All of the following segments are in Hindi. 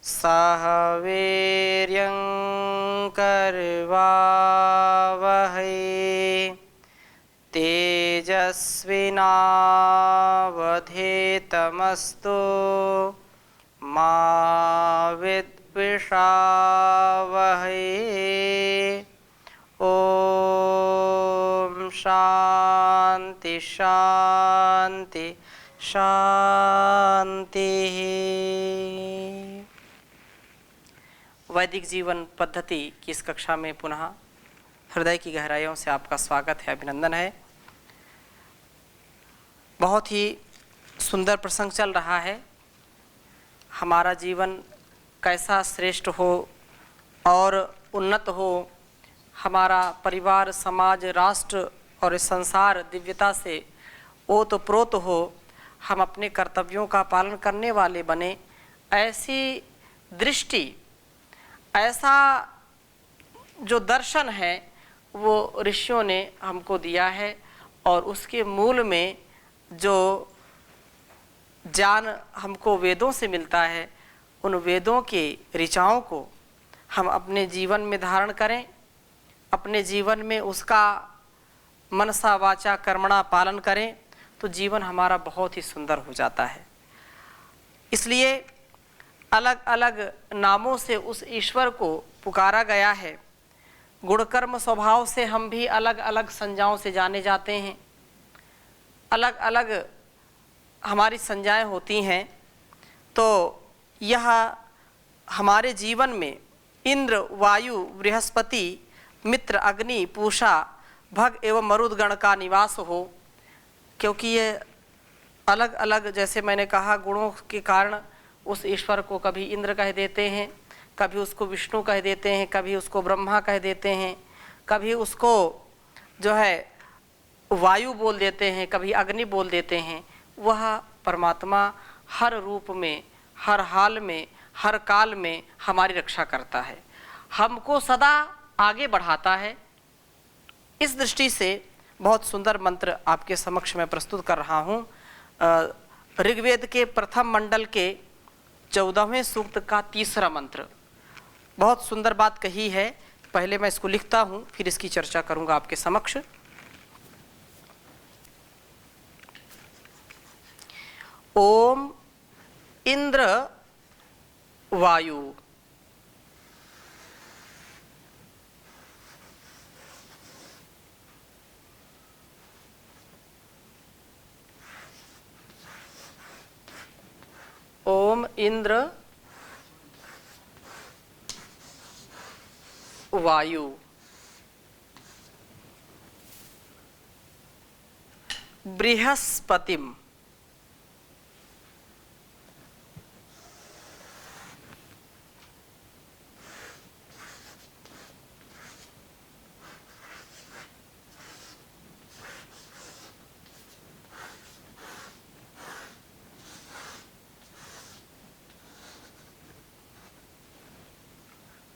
सह वीर्यं करवावहै तेजस्विनावधीतमस्तु मा विद्विषावहै। ओम शांति शांति शांति। वैदिक जीवन पद्धति की इस कक्षा में पुनः हृदय की गहराइयों से आपका स्वागत है, अभिनंदन है। बहुत ही सुंदर प्रसंग चल रहा है। हमारा जीवन कैसा श्रेष्ठ हो और उन्नत हो, हमारा परिवार, समाज, राष्ट्र और संसार दिव्यता से ओतप्रोत हो, हम अपने कर्तव्यों का पालन करने वाले बने, ऐसी दृष्टि, ऐसा जो दर्शन है वो ऋषियों ने हमको दिया है। और उसके मूल में जो ज्ञान हमको वेदों से मिलता है, उन वेदों के ऋचाओं को हम अपने जीवन में धारण करें, अपने जीवन में उसका मनसा वाचा कर्मणा पालन करें, तो जीवन हमारा बहुत ही सुंदर हो जाता है। इसलिए अलग अलग नामों से उस ईश्वर को पुकारा गया है। गुणकर्म स्वभाव से हम भी अलग अलग संज्ञाओं से जाने जाते हैं, अलग अलग हमारी संज्ञाएं होती हैं। तो यह हमारे जीवन में इंद्र, वायु, बृहस्पति, मित्र, अग्नि, पूषा, भग एवं मरुदगण का निवास हो, क्योंकि ये अलग अलग, जैसे मैंने कहा, गुणों के कारण उस ईश्वर को कभी इंद्र कह देते हैं, कभी उसको विष्णु कह देते हैं, कभी उसको ब्रह्मा कह देते हैं, कभी उसको जो है वायु बोल देते हैं, कभी अग्नि बोल देते हैं। वह परमात्मा हर रूप में, हर हाल में, हर काल में हमारी रक्षा करता है, हमको सदा आगे बढ़ाता है। इस दृष्टि से बहुत सुंदर मंत्र आपके समक्ष मैं प्रस्तुत कर रहा हूँ। ऋग्वेद के प्रथम मंडल के 14वें सूक्त का तीसरा मंत्र। बहुत सुंदर बात कही है। पहले मैं इसको लिखता हूँ, फिर इसकी चर्चा करूँगा आपके समक्ष। ओम इंद्र वायु ओम इंद्र वायु बृहस्पतिम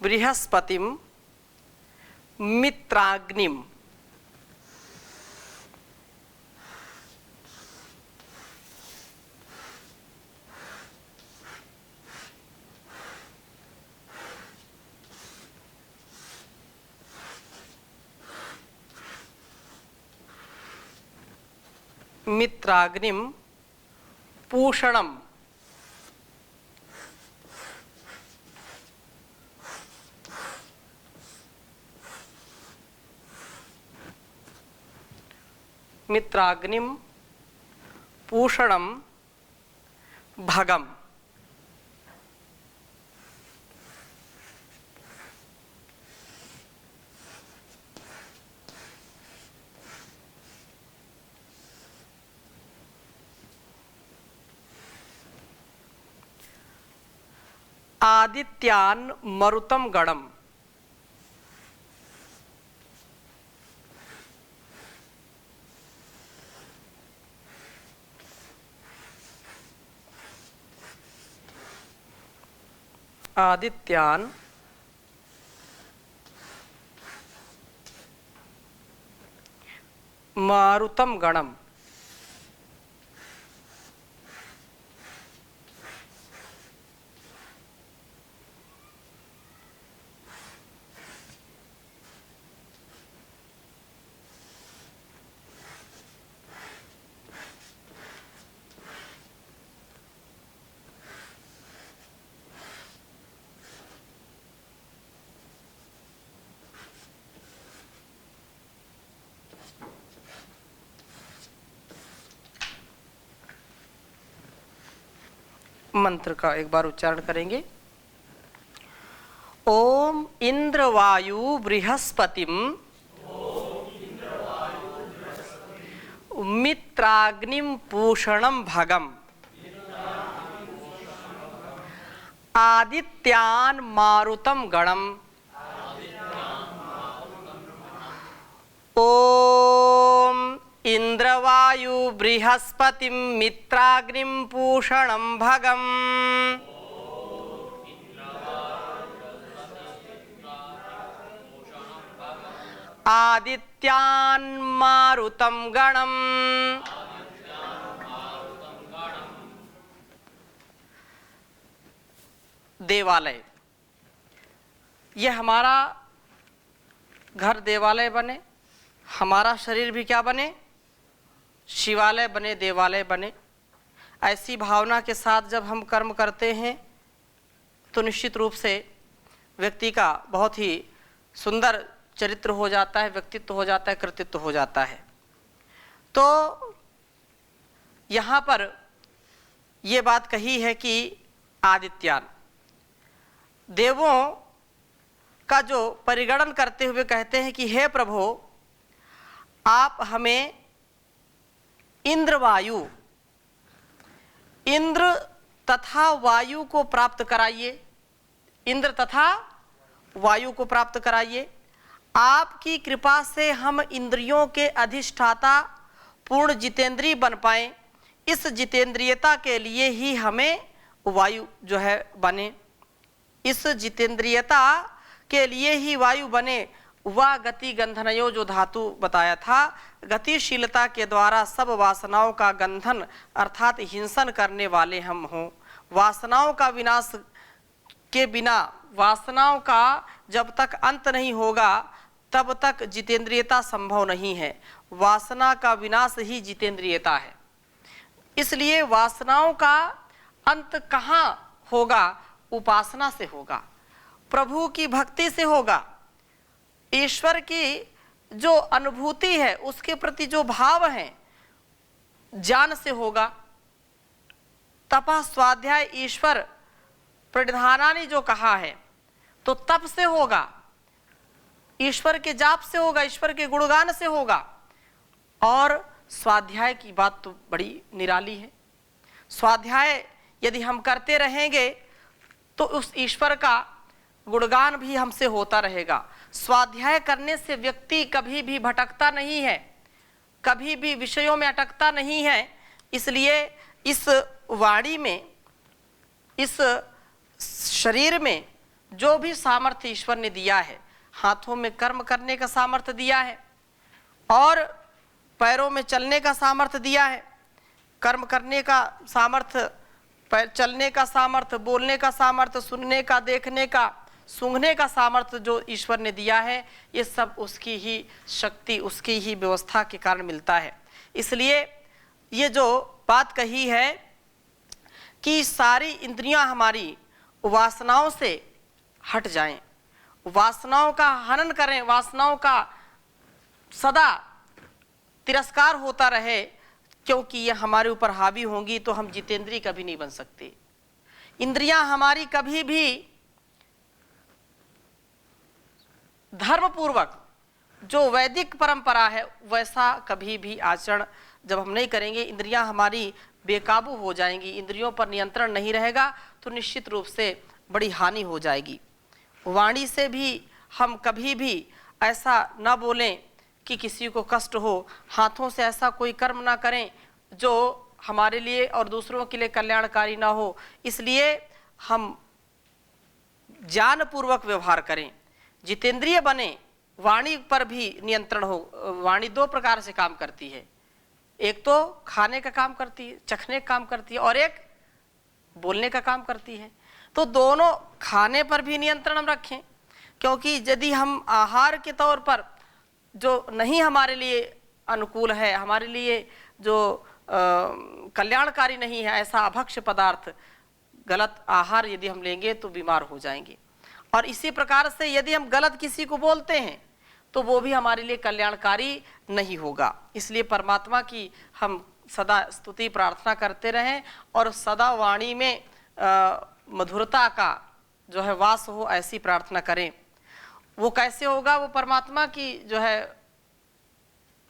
बृहस्पतिम मित्राग्निम मित्राग्निम पूषणम मित्राग्निम पूषणम भगम आदित्यान मरुतम गणम आदित्यान मारुतम गणम मंत्र का एक बार उच्चारण करेंगे। ओम इंद्र वायु बृहस्पतिम मित्राग्निम पूषणम भगम आदित्यान मारुतम गणम ओम इंद्रवायु बृहस्पतिम मित्राग्निम पूषणम भगम आदित्यान मारुतम गणम। देवालय, यह हमारा घर देवालय बने, हमारा शरीर भी क्या बने, शिवालय बने, देवालय बने। ऐसी भावना के साथ जब हम कर्म करते हैं तो निश्चित रूप से व्यक्ति का बहुत ही सुंदर चरित्र हो जाता है, व्यक्तित्व हो जाता है, कृतित्व हो जाता है। तो यहाँ पर ये बात कही है कि आदित्यान, देवों का जो परिगणन करते हुए कहते हैं कि हे प्रभु, आप हमें इंद्र वायु, इंद्र तथा वायु को प्राप्त कराइए, इंद्र तथा वायु को प्राप्त कराइए। आपकी कृपा से हम इंद्रियों के अधिष्ठाता पूर्ण जितेंद्रीय बन पाएं। इस जितेंद्रियता के लिए ही हमें वायु जो है बने, इस जितेंद्रियता के लिए ही वायु बने। वह गति गंधनयो जो धातु बताया था, गतिशीलता के द्वारा सब वासनाओं का गंधन अर्थात हिंसन करने वाले हम हों। वासनाओं का विनाश के बिना, वासनाओं का जब तक अंत नहीं होगा तब तक जितेंद्रियता संभव नहीं है। वासना का विनाश ही जितेंद्रियता है। इसलिए वासनाओं का अंत कहाँ होगा? उपासना से होगा, प्रभु की भक्ति से होगा, ईश्वर की जो अनुभूति है उसके प्रति जो भाव है ज्ञान से होगा। तपः स्वाध्याय ईश्वर प्रणिधानानि जो कहा है तो तप से होगा, ईश्वर के जाप से होगा, ईश्वर के गुणगान से होगा। और स्वाध्याय की बात तो बड़ी निराली है। स्वाध्याय यदि हम करते रहेंगे तो उस ईश्वर का गुणगान भी हमसे होता रहेगा। स्वाध्याय करने से व्यक्ति कभी भी भटकता नहीं है, कभी भी विषयों में अटकता नहीं है। इसलिए इस वाणी में, इस शरीर में जो भी सामर्थ्य ईश्वर ने दिया है, हाथों में कर्म करने का सामर्थ्य दिया है और पैरों में चलने का सामर्थ्य दिया है, कर्म करने का सामर्थ्य, चलने का सामर्थ्य, बोलने का सामर्थ्य, सुनने का, देखने का, सूंघने का सामर्थ्य जो ईश्वर ने दिया है, ये सब उसकी ही शक्ति, उसकी ही व्यवस्था के कारण मिलता है। इसलिए ये जो बात कही है कि सारी इंद्रियां हमारी वासनाओं से हट जाएं, वासनाओं का हनन करें, वासनाओं का सदा तिरस्कार होता रहे, क्योंकि ये हमारे ऊपर हावी होंगी तो हम जितेंद्रीय कभी नहीं बन सकते। इंद्रियां हमारी कभी भी धर्मपूर्वक जो वैदिक परंपरा है वैसा कभी भी आचरण जब हम नहीं करेंगे, इंद्रियां हमारी बेकाबू हो जाएंगी, इंद्रियों पर नियंत्रण नहीं रहेगा तो निश्चित रूप से बड़ी हानि हो जाएगी। वाणी से भी हम कभी भी ऐसा न बोलें कि किसी को कष्ट हो, हाथों से ऐसा कोई कर्म ना करें जो हमारे लिए और दूसरों के लिए कल्याणकारी ना हो। इसलिए हम ज्ञानपूर्वक व्यवहार करें, जितेंद्रिय बने, वाणी पर भी नियंत्रण हो। वाणी दो प्रकार से काम करती है, एक तो खाने का काम करती है, चखने का काम करती है, और एक बोलने का काम करती है। तो दोनों, खाने पर भी नियंत्रण हम रखें, क्योंकि यदि हम आहार के तौर पर जो नहीं हमारे लिए अनुकूल है, हमारे लिए जो कल्याणकारी नहीं है, ऐसा अभक्ष्य पदार्थ, गलत आहार यदि हम लेंगे तो बीमार हो जाएंगे। और इसी प्रकार से यदि हम गलत किसी को बोलते हैं तो वो भी हमारे लिए कल्याणकारी नहीं होगा। इसलिए परमात्मा की हम सदा स्तुति प्रार्थना करते रहें और सदा वाणी में मधुरता का जो है वास हो, ऐसी प्रार्थना करें। वो कैसे होगा? वो परमात्मा की जो है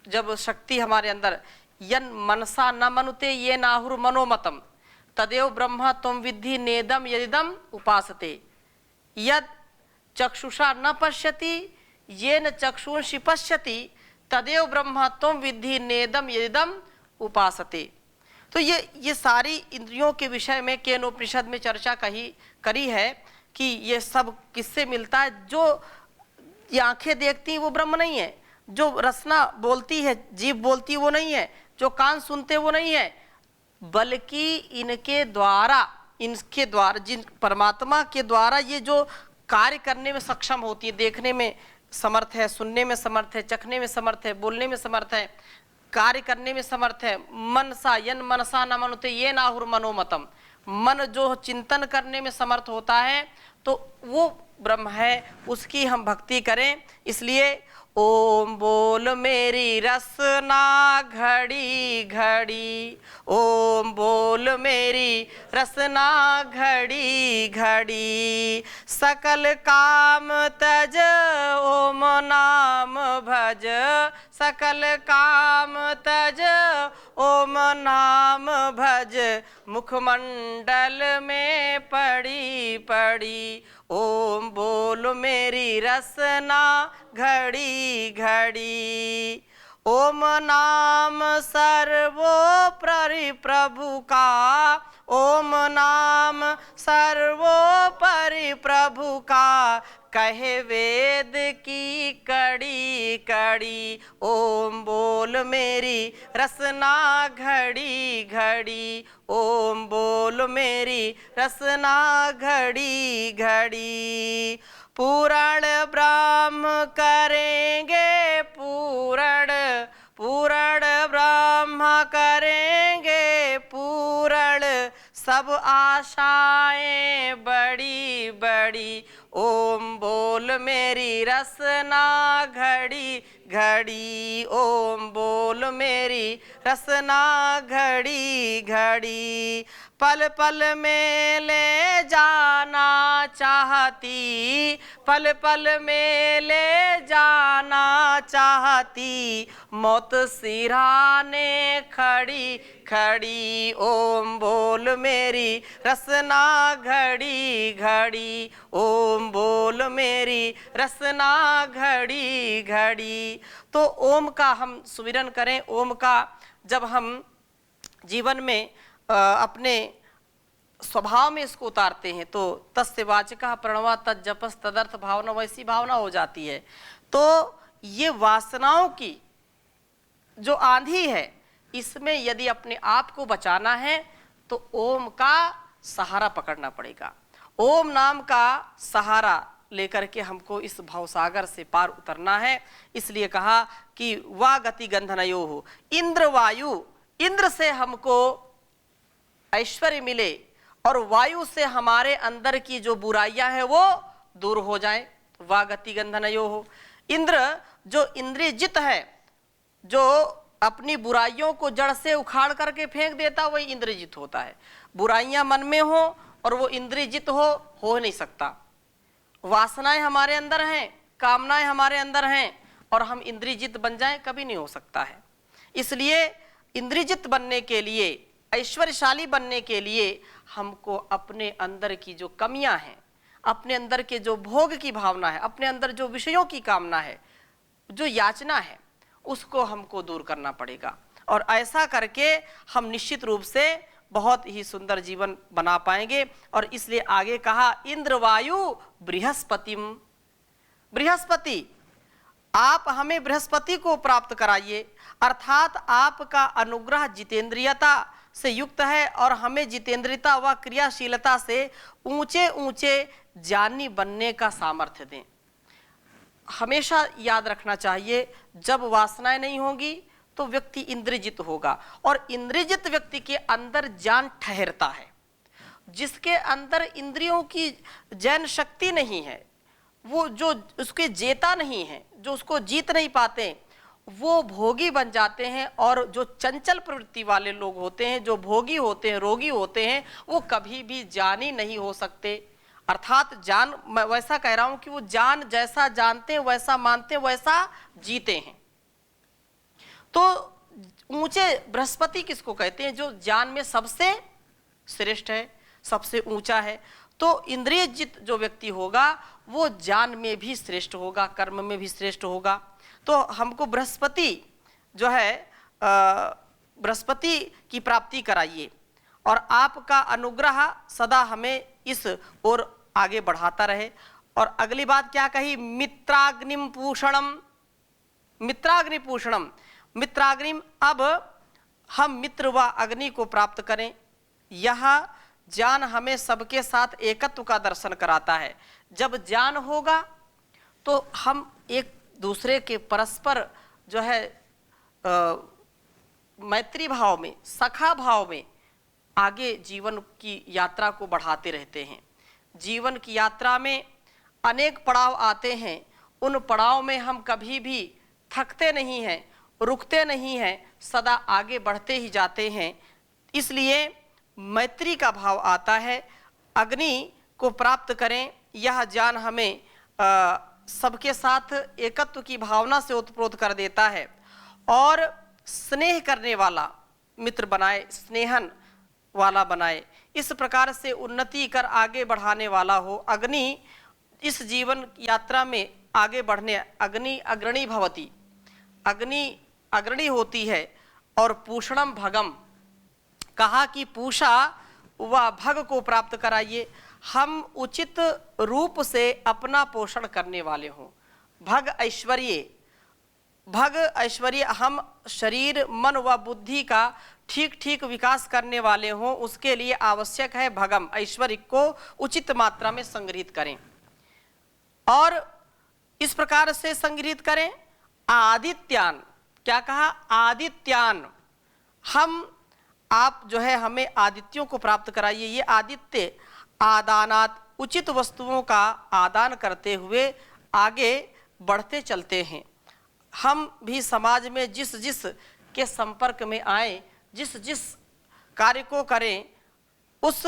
जब शक्ति हमारे अंदर, यन मनसा न मनुते ये नाहुर मनोमतम तदेव ब्रह्म त्वं विद्धि नेदम यदिदम उपासते, यद चक्षुषा न पश्यति ये न चक्षुंषि पश्यति तदेव ब्रह्म त्वं विद्धि नेदम यदिदम उपासते। तो ये सारी इंद्रियों के विषय में केनोपनिषद में चर्चा करी है कि ये सब किससे मिलता है। जो ये आंखें देखती हैं वो ब्रह्म नहीं है, जो रसना बोलती है, जीभ बोलती है वो नहीं है, जो कान सुनते वो नहीं है, बल्कि इनके द्वारा जिन परमात्मा के द्वारा ये जो कार्य करने में सक्षम होती है, देखने में समर्थ है, सुनने में समर्थ है, चखने में समर्थ है, बोलने में समर्थ है, कार्य करने में समर्थ है। मनसा यन मनसा न मनुते ये नाहुर मनोमतम, मन जो चिंतन करने में समर्थ होता है तो वो ब्रह्म है, उसकी हम भक्ति करें। इसलिए ओम बोल मेरी रसना घड़ी घड़ी, ओम बोल मेरी रसना घड़ी घड़ी, सकल काम तज ओम नाम भज, सकल काम तज ओम नाम भज, मुखमंडल में पड़ी पड़ी, ओम बोल मेरी रसना घड़ी घड़ी। ओम नाम सर्वोपरि प्रभु का, ओम नाम सर्वोपरि प्रभु का, कहे वेद की कड़ी कड़ी, ओम बोल मेरी रसना घड़ी घड़ी, ओम बोल मेरी रसना घड़ी घड़ी। पूरण ब्रह्म करेंगे पूरण, पूरण ब्रह्म करेंगे पूरण, सब आशाएं बड़ी बड़ी, ओम बोल मेरी रसना घड़ी घड़ी, ओम बोल मेरी रसना घड़ी घड़ी। पल पल में ले जाना चाहती, पल पल में ले जाना चाहती, मौत सिरहाने खड़ी खड़ी, ओम बोल मेरी रसना घड़ी घड़ी, ओम बोल मेरी रसना घड़ी घड़ी। तो ओम का हम सुमिरन करें। ओम का जब हम जीवन में अपने स्वभाव में इसको उतारते हैं तो तस्य वाचकः प्रणवा तज्जपस तदर्थ भावना, वैसी भावना हो जाती है। तो ये वासनाओं की जो आंधी है, इसमें यदि अपने आप को बचाना है तो ओम का सहारा पकड़ना पड़ेगा। ओम नाम का सहारा लेकर के हमको इस भवसागर से पार उतरना है। इसलिए कहा कि वा गति गंधनयो हो, इंद्र वायु, इंद्र से हमको ऐश्वर्य मिले और वायु से हमारे अंदर की जो बुराइयां हैं वो दूर हो जाए। वा गति गंधनयो हो, इंद्र जो इंद्रिय जित है, जो अपनी बुराइयों को जड़ से उखाड़ करके फेंक देता, वही इंद्रियजित होता है। बुराइयां मन में हो और वो इंद्रियजित हो नहीं सकता। वासनाएं हमारे अंदर हैं, कामनाएं हमारे अंदर हैं और हम इंद्रियजित बन जाएं, कभी नहीं हो सकता है। इसलिए इंद्रियजित बनने के लिए, ऐश्वर्यशाली बनने के लिए हमको अपने अंदर की जो कमियां हैं, अपने अंदर के जो भोग की भावना है, अपने अंदर जो विषयों की कामना है, जो याचना है, उसको हमको दूर करना पड़ेगा। और ऐसा करके हम निश्चित रूप से बहुत ही सुंदर जीवन बना पाएंगे। और इसलिए आगे कहा इंद्र वायु बृहस्पतिम, बृहस्पति आप हमें बृहस्पति को प्राप्त कराइए, अर्थात आपका अनुग्रह जितेंद्रियता से युक्त है और हमें जितेंद्रियता व क्रियाशीलता से ऊंचे ऊंचे ज्ञानी बनने का सामर्थ्य दें। हमेशा याद रखना चाहिए, जब वासनाएं नहीं होगी तो व्यक्ति इंद्रियजित होगा और इंद्रियजित व्यक्ति के अंदर ज्ञान ठहरता है। जिसके अंदर इंद्रियों की जैन शक्ति नहीं है, वो जो उसके जेता नहीं है, जो उसको जीत नहीं पाते, वो भोगी बन जाते हैं, और जो चंचल प्रवृत्ति वाले लोग होते हैं, जो भोगी होते हैं, रोगी होते हैं, वो कभी भी ज्ञानी नहीं हो सकते। अर्थात जान, मैं वैसा कह रहा हूं कि वो जान जैसा जानते हैं वैसा मानते हैं वैसा जीते हैं। तो ऊंचे बृहस्पति किसको कहते हैं? जो ज्ञान में सबसे श्रेष्ठ है, सबसे ऊंचा है। तो इंद्रिय जित जो व्यक्ति होगा वो ज्ञान में भी श्रेष्ठ होगा, कर्म में भी श्रेष्ठ होगा। तो हमको बृहस्पति जो है, बृहस्पति की प्राप्ति कराइए, और आपका अनुग्रह सदा हमें इस ओर आगे बढ़ाता रहे। और अगली बात क्या कही? मित्राग्निम पूषणम, मित्राग्नि पूषणम, मित्राग्निम, अब हम मित्र व अग्नि को प्राप्त करें। यह ज्ञान हमें सबके साथ एकत्व का दर्शन कराता है। जब ज्ञान होगा तो हम एक दूसरे के परस्पर जो है मैत्री भाव में, सखा भाव में आगे जीवन की यात्रा को बढ़ाते रहते हैं। जीवन की यात्रा में अनेक पड़ाव आते हैं, उन पड़ाव में हम कभी भी थकते नहीं हैं, रुकते नहीं हैं, सदा आगे बढ़ते ही जाते हैं। इसलिए मैत्री का भाव आता है। अग्नि को प्राप्त करें, यह ज्ञान हमें सबके साथ एकत्व की भावना से ओतप्रोत कर देता है, और स्नेह करने वाला मित्र बनाए, स्नेहन वाला बनाए, इस प्रकार से उन्नति कर आगे बढ़ाने वाला हो। अग्नि इस जीवन यात्रा में आगे बढ़ने, अग्नि अग्रणी भवति, अग्नि अग्रणी होती है। और पूषणम भगम, कहा कि पूषा व भग को प्राप्त कराइए, हम उचित रूप से अपना पोषण करने वाले हों। भग ऐश्वर्य, भग ऐश्वर्य, हम शरीर मन व बुद्धि का ठीक ठीक विकास करने वाले हों, उसके लिए आवश्यक है भगम, ऐश्वर्य को उचित मात्रा में संग्रहित करें। और इस प्रकार से संग्रहित करें। आदित्यान, क्या कहा? आदित्यान, हम, आप जो है हमें आदित्यों को प्राप्त कराइए। ये आदित्य आदानात, उचित वस्तुओं का आदान करते हुए आगे बढ़ते चलते हैं। हम भी समाज में जिस जिस के संपर्क में आए, जिस जिस कार्य को करें, उस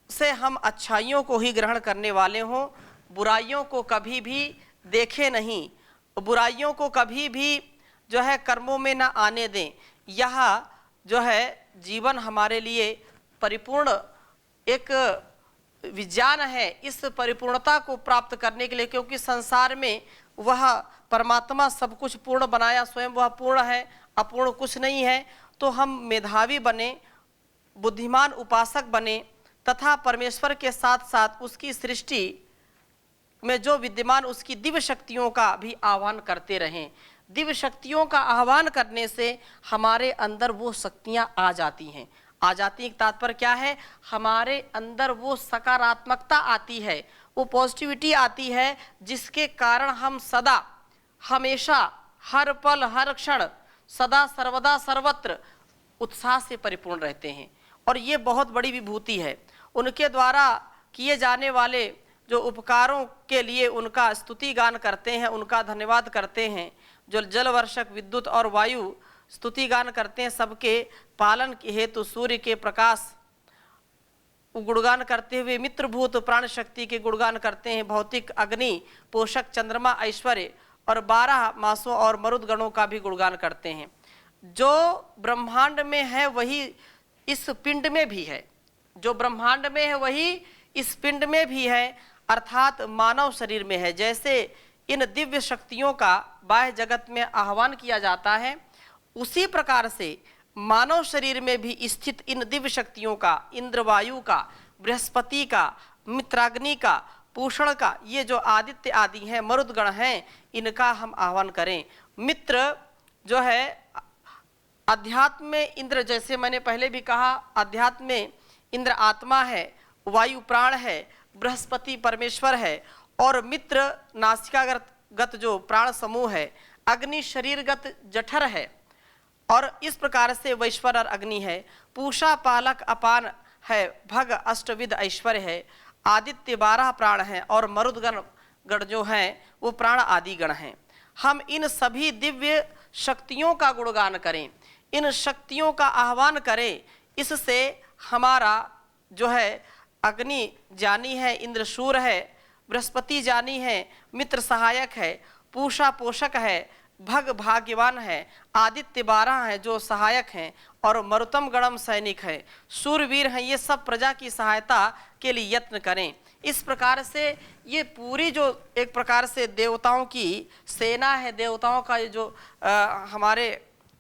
से हम अच्छाइयों को ही ग्रहण करने वाले हों, बुराइयों को कभी भी देखें नहीं, बुराइयों को कभी भी जो है कर्मों में ना आने दें। यह जो है जीवन हमारे लिए परिपूर्ण एक विज्ञान है। इस परिपूर्णता को प्राप्त करने के लिए, क्योंकि संसार में वह परमात्मा सब कुछ पूर्ण बनाया, स्वयं वह पूर्ण है, अपूर्ण कुछ नहीं है। तो हम मेधावी बने, बुद्धिमान उपासक बने, तथा परमेश्वर के साथ साथ उसकी सृष्टि में जो विद्यमान उसकी दिव्य शक्तियों का भी आह्वान करते रहें। दिव्य शक्तियों का आह्वान करने से हमारे अंदर वो शक्तियां आ जाती हैं। आ जाती है तात्पर्य क्या है? हमारे अंदर वो सकारात्मकता आती है, वो पॉजिटिविटी आती है, जिसके कारण हम सदा हमेशा हर पल हर क्षण सदा सर्वदा सर्वत्र उत्साह से परिपूर्ण रहते हैं। और ये बहुत बड़ी विभूति है। उनके द्वारा किए जाने वाले जो उपकारों के लिए उनका स्तुति गान करते हैं, उनका धन्यवाद करते हैं। जो जल वर्षक विद्युत और वायु स्तुति गान करते हैं, सबके पालन के हेतु सूर्य के प्रकाश गुणगान करते हुए मित्रभूत प्राण शक्ति के गुणगान करते हैं। भौतिक अग्नि पोषक चंद्रमा ऐश्वर्य और 12 मासों और मरुद गणों का भी गुणगान करते हैं। जो ब्रह्मांड में है वही इस पिंड में भी है, जो ब्रह्मांड में है वही इस पिंड में भी है, अर्थात मानव शरीर में है। जैसे इन दिव्य शक्तियों का बाह्य जगत में आह्वान किया जाता है, उसी प्रकार से मानव शरीर में भी स्थित इन दिव्य शक्तियों का, इंद्रवायु का, बृहस्पति का, मित्राग्नि का, पूषण का, ये जो आदित्य आदि हैं, मरुदगण हैं, इनका हम आह्वान करें। मित्र जो है अध्यात्म में इंद्र, जैसे मैंने पहले भी कहा, अध्यात्म में इंद्र आत्मा है, वायु प्राण है, बृहस्पति परमेश्वर है, और मित्र नासिकागत जो प्राण समूह है, अग्नि शरीरगत जठर है, और इस प्रकार से वैश्वर और अग्नि है। पूषा पालक अपान है, भग अष्टविध ऐश्वर्य है, आदित्य 12 प्राण हैं, और मरुदगण जो हैं वो प्राण आदि गण हैं। हम इन सभी दिव्य शक्तियों का गुणगान करें, इन शक्तियों का आह्वान करें। इससे हमारा जो है अग्नि जानी है, इंद्र शूर है, बृहस्पति जानी है, मित्र सहायक है, पूषा पोषक है, भग भाग्यवान है, आदित्य 12 है जो सहायक हैं, और मरुतम गणम सैनिक है, सूरवीर हैं। ये सब प्रजा की सहायता के लिए यत्न करें। इस प्रकार से ये पूरी जो एक प्रकार से देवताओं की सेना है, देवताओं का ये जो हमारे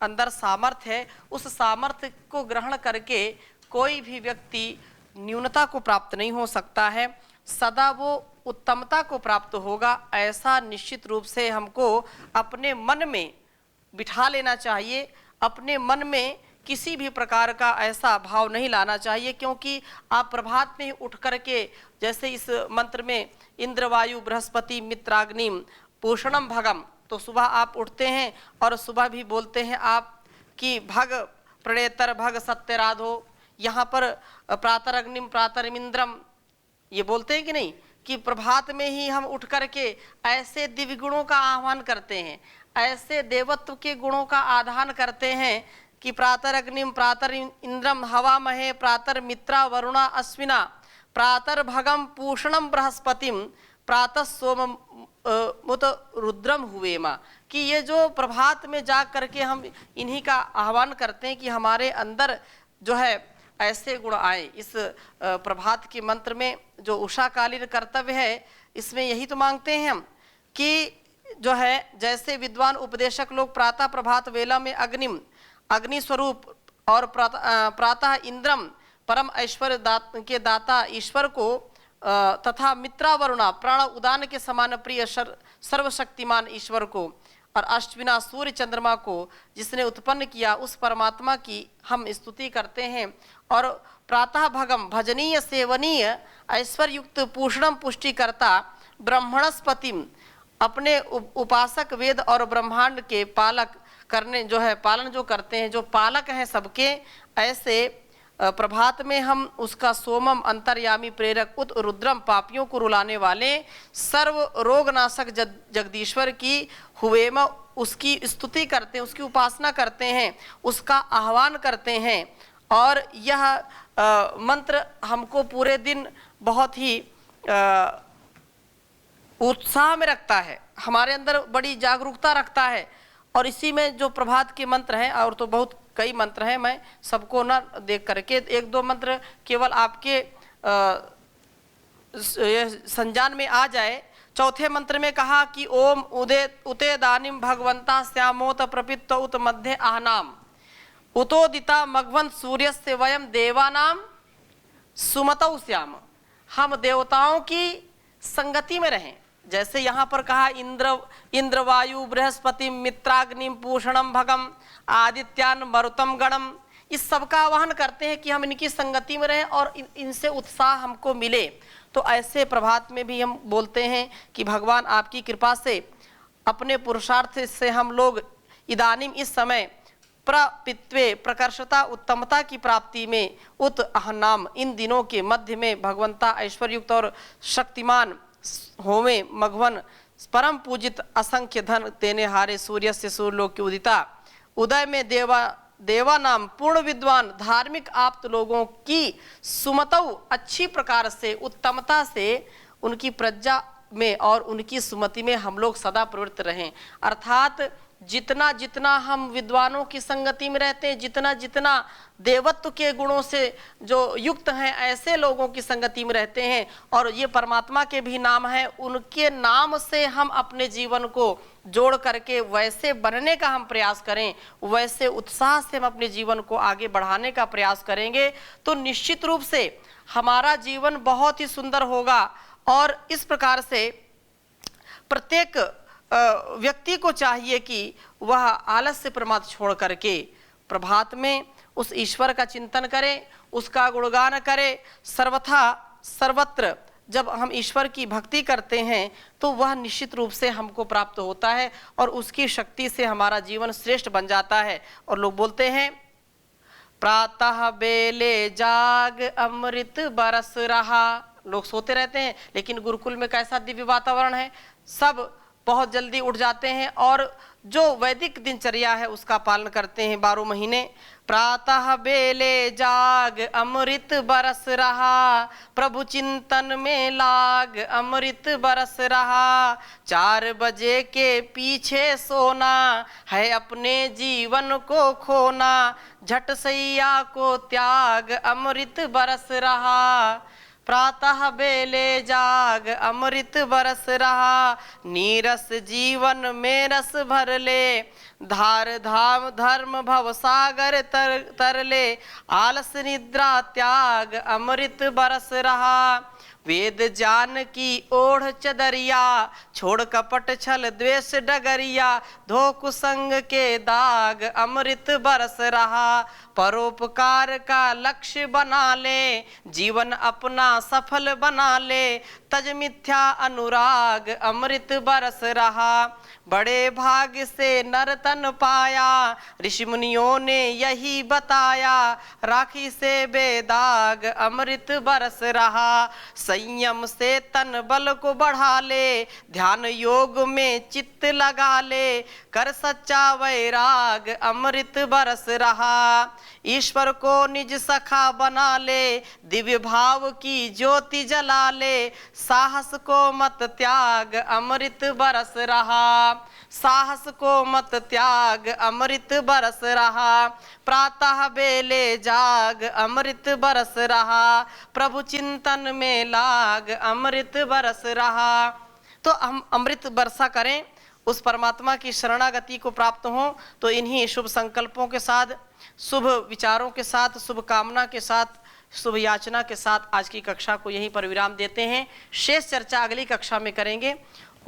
अंदर सामर्थ्य है, उस सामर्थ्य को ग्रहण करके कोई भी व्यक्ति न्यूनता को प्राप्त नहीं हो सकता है, सदा वो उत्तमता को प्राप्त होगा। ऐसा निश्चित रूप से हमको अपने मन में बिठा लेना चाहिए। अपने मन में किसी भी प्रकार का ऐसा भाव नहीं लाना चाहिए, क्योंकि आप प्रभात में उठ करके, जैसे इस मंत्र में इंद्र वायु बृहस्पति मित्राग्निम पूषणम भगम, तो सुबह आप उठते हैं और सुबह भी बोलते हैं आप कि भग प्रणेतर भग सत्यराधो। यहाँ पर प्रातरग्निम प्रातरमिंद्रम ये बोलते हैं कि नहीं, कि प्रभात में ही हम उठ करके ऐसे दिव्य गुणों का आह्वान करते हैं, ऐसे देवत्व के गुणों का आधान करते हैं कि प्रातर अग्निम प्रातर इंद्रम हवा महे प्रातर मित्रा वरुणा अश्विना प्रातर भगम पूषणम बृहस्पतिम प्रातः सोम मुत रुद्रम हुएमा, कि ये जो प्रभात में जाग करके हम इन्हीं का आह्वान करते हैं कि हमारे अंदर जो है ऐसे गुण आए। इस प्रभात के मंत्र में जो उषाकालीन कर्तव्य है, इसमें यही तो मांगते हैं हम कि जो है जैसे विद्वान उपदेशक लोग प्रातः प्रभात वेला में अग्निम अग्नि स्वरूप और प्रातः इंद्रम परम ऐश्वर्य के दाता ईश्वर को तथा मित्रा वरुणा प्राण उदान के समान प्रिय सर्वशक्तिमान ईश्वर को और अष्टविना सूर्य चंद्रमा को जिसने उत्पन्न किया उस परमात्मा की हम स्तुति करते हैं। और प्रातः भगम भजनीय सेवनीय ऐश्वर्य युक्त पूषणम पुष्टिकर्ता ब्रह्मणस्पतिम अपने उपासक वेद और ब्रह्मांड के पालक करने जो है पालन जो करते हैं, जो पालक हैं सबके, ऐसे प्रभात में हम उसका सोमम अंतर्यामी प्रेरक उत रुद्रम पापियों को रुलाने वाले सर्व रोगनाशक जगदीश्वर की हुएम उसकी स्तुति करते हैं, उसकी उपासना करते हैं, उसका आह्वान करते हैं। और यह मंत्र हमको पूरे दिन बहुत ही उत्साह में रखता है, हमारे अंदर बड़ी जागरूकता रखता है। और इसी में जो प्रभात के मंत्र हैं, और तो बहुत कई मंत्र हैं, मैं सबको न देख करके एक दो मंत्र केवल आपके संज्ञान में आ जाए। चौथे मंत्र में कहा कि ओम उते दानिम भगवंता श्यामोत प्रपित्त उत मध्य आहनाम उतोदिता मघवंत सूर्य से वयम देवानाम सुमतौ श्याम। हम देवताओं की संगति में रहें। जैसे यहाँ पर कहा इंद्र वायु बृहस्पति मित्राग्निम पूषणम भगम आदित्यान मरुतम गणम, इस सब का आह्वान करते हैं कि हम इनकी संगति में रहें और इनसे उत्साह हमको मिले। तो ऐसे प्रभात में भी हम बोलते हैं कि भगवान आपकी कृपा से अपने पुरुषार्थ से हम लोग इदानीम इस समय प्रपित्वे प्रकर्षता उत्तमता की प्राप्ति में उत अहनाम इन दिनों के मध्य में भगवंता ऐश्वर्युक्त और शक्तिमान होवे मघवन परम पूजित असंख्य धन देने हारे सूर्य से सूर्यलोक की उदिता उदय में देवा नाम पूर्ण विद्वान धार्मिक आप्त लोगों की सुमतौ अच्छी प्रकार से उत्तमता से उनकी प्रज्ञा में और उनकी सुमति में हम लोग सदा प्रवृत्त रहें। अर्थात जितना जितना हम विद्वानों की संगति में रहते हैं, जितना जितना देवत्व के गुणों से जो युक्त हैं ऐसे लोगों की संगति में रहते हैं, और ये परमात्मा के भी नाम हैं, उनके नाम से हम अपने जीवन को जोड़ करके वैसे बनने का हम प्रयास करें, वैसे उत्साह से हम अपने जीवन को आगे बढ़ाने का प्रयास करेंगे, तो निश्चित रूप से हमारा जीवन बहुत ही सुंदर होगा। और इस प्रकार से प्रत्येक व्यक्ति को चाहिए कि वह आलस्य प्रमाद छोड़ करके प्रभात में उस ईश्वर का चिंतन करे, उसका गुणगान करे। सर्वथा सर्वत्र जब हम ईश्वर की भक्ति करते हैं तो वह निश्चित रूप से हमको प्राप्त होता है और उसकी शक्ति से हमारा जीवन श्रेष्ठ बन जाता है। और लोग बोलते हैं प्रातः बेले जाग अमृत बरस रहा। लोग सोते रहते हैं, लेकिन गुरुकुल में कैसा दिव्य वातावरण है, सब बहुत जल्दी उठ जाते हैं और जो वैदिक दिनचर्या है उसका पालन करते हैं 12 महीने। प्रातः बेले जाग अमृत बरस रहा, प्रभु चिंतन में लाग अमृत बरस रहा। 4 बजे के पीछे सोना है अपने जीवन को खोना, झट सैया को त्याग अमृत बरस रहा। प्रातः बेले जाग अमृत बरस रहा, नीरस जीवन में रस भर ले, धार धाम धर्म भव सागर तर ले, आलस निद्रा त्याग अमृत बरस रहा। वेद जान की ओढ़ चदरिया, छोड़ कपट छल द्वेष डगरिया, धो कुसंग के दाग अमृत बरस रहा। परोपकार का लक्ष्य बना ले, जीवन अपना सफल बना ले, तज मिथ्या अनुराग अमृत बरस रहा। बड़े भाग से नर तन पाया, ऋषि मुनियों ने यही बताया, राखी से बेदाग अमृत बरस रहा। संयम से तन बल को बढ़ा ले, ध्यान योग में चित्त लगा ले, कर सच्चा वैराग अमृत बरस रहा। ईश्वर को निज सखा बना ले, दिव्य भाव की ज्योति जला ले, साहस को मत त्याग अमृत बरस रहा। साहस को मत त्याग अमृत बरस रहा। प्रातः बेले जाग अमृत बरस रहा, प्रभु चिंतन में लाग अमृत बरस रहा। तो हम अमृत वर्षा करें, उस परमात्मा की शरणागति को प्राप्त हो। तो इन्हीं शुभ संकल्पों के साथ, शुभ विचारों के साथ, शुभ कामना के साथ, शुभ याचना के साथ आज की कक्षा को यहीं पर विराम देते हैं। शेष चर्चा अगली कक्षा में करेंगे।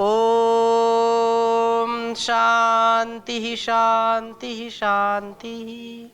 ओम शांति शांति शांति।